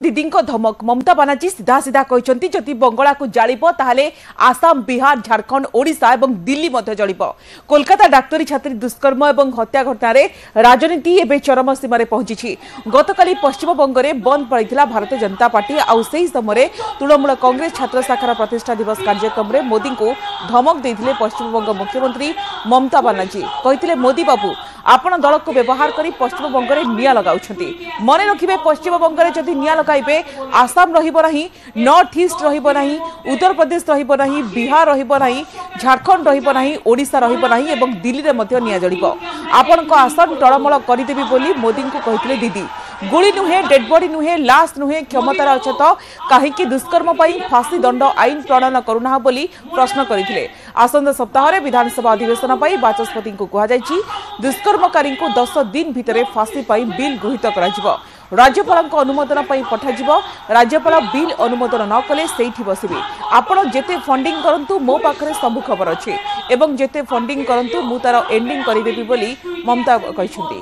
दीदी धमक ममता बानार्जी सीधा सीधा कहते जदि बंगला को जालिब ताहले आसाम बिहार झारखंड ओडिशा और दिल्ली जलिब। कोलकाता डाक्तरी छात्री दुष्कर्म और हत्या घटन राजनीति एवं चरम सीमार पहुंची। गतकाली पश्चिमबंग में बंद पड़ा भारतीय जनता पार्टी आउ से समय तृणमूल कांग्रेस छात्र शाखार प्रतिष्ठा दिवस कार्यक्रम में मोदी को धमक देते पश्चिमबंग मुख्यमंत्री ममता बानार्जी। कहते मोदी बाबू आपण दल को व्यवहार कर पश्चिमबंग में निया लगाउछंती। मन रखिबे पश्चिमबंग में जदि निया लगाइबे आसाम रहिबो नाही, नॉर्थ ईस्ट रहिबो नाही, उत्तर प्रदेश रहिबो नाही, बिहार रहिबो नाही, झारखंड रहिबो नाही, ओडिशा रहिबो नाही एवं दिल्ली रे मध्ये निया जड़िबो। आपनको आसन टळमळ करिदेबी बोली मोदी को कहितले दीदी। गुली नुहे, डेड बॉडी नुहे, लाश नुहे, क्षमतार अच्छे तो कहीं दुष्कर्म फांसी दंड आईन प्रणयन करूना बोली प्रश्न करते। आसंता सप्ताह विधानसभा अधिवेशन बाचस्पति को कहुई दुष्कर्मकारी को 10 दिन भितर फांसी बिल गृहीत कर राज्यपाल अनुमोदन पठाଯିव। राज्यपाल बिल अनुमोदन न कले सेठी बसबे। आपण जेते फंडिंग करंतु मो पाखरे सब खबर अच्छे एवं जेते फंडिंग करंतु मु तार एंडिंग करिदेबी बोली ममता कहिसंती।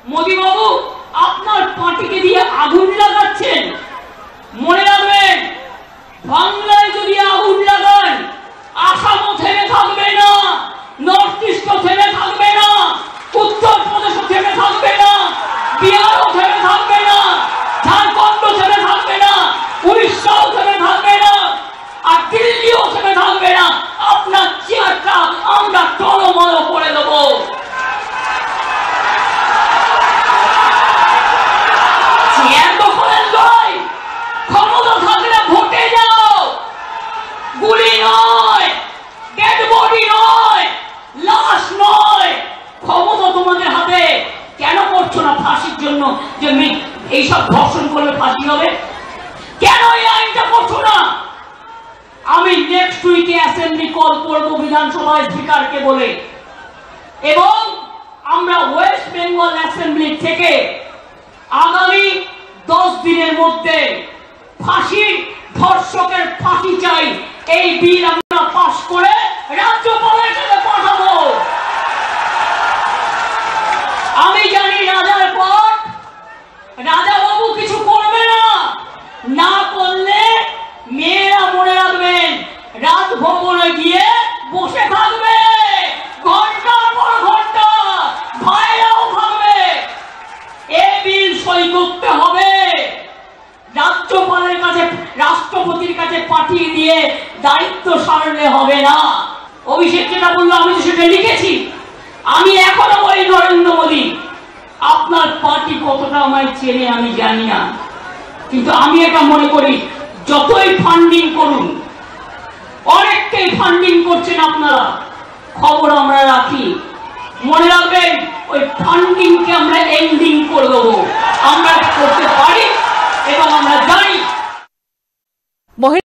मोदी बाबू আপনার পার্টিকে দিয়ে আগুন লাগাচ্ছেন। মনে রাখবেন বাংলায় যদি আগুন লাগান আসামও থেমে থাকবে না, নর্থ ইস্টও থেমে থাকবে না, উত্তর প্রদেশও থেমে থাকবে না, বিহারও থেমে থাকবে না, ঝাড়খণ্ডও থেমে থাকবে না, উড়িষ্যাও থেমে থাকবে না, আর দিল্লিও থেমে থাকবে না। আপনার চেয়ারটা আমরা টলমল করে দেব। গুলি নয়, ডেড বডি নয়, লাশ নয়, ক্ষমতা তোমাদের হাতে। কেন করছো না ফাঁসির জন্য যে এই সব ধর্ষণ করলে ফাঁসি হবে? কেন এই আইনটা করছো না? আমি নেক্সট উইকে অ্যাসেম্বলি কল করব বিধানসভা স্পিকারকে বলে, এবং আমরা ওয়েস্ট বেঙ্গল অ্যাসেম্বলি থেকে আগামী 10 দিনের মধ্যে ফাঁসি, ধর্ষকের ফাঁসি চাই এই বিল আমরা পাস করে রাজ্যপালের কাছে পাঠাবো। আমি জানি রাজার পর রাজা বাবু কিছু করবে না, না করলে মেয়েরা মনে রাখবেন রাজভবনে গিয়ে বসে থাকবে ঘন্টার পর ঘন্টা, ভাইরাও থাকবে। এই বিল সই করতে হবে, রাজ্যপালের কাছে রাষ্ট্রপতির কাছে পাঠিয়ে দিয়ে দায়িত্ব সারলে হবে না। অভিষেক যেটা বললো আমি তো সেটা লিখেছি। আমি এখনো বলি নরেন্দ্র মোদী আপনার পার্টি কতটা আমায় চেনে আমি জানি না, কিন্তু আমি এটা মনে করি যতই ফান্ডিং করুন, অনেককেই ফান্ডিং করছেন আপনারা, খবর আমরা রাখি। মনে রাখবেন ওই ফান্ডিংকে আমরা এন্ডিং করে দেব।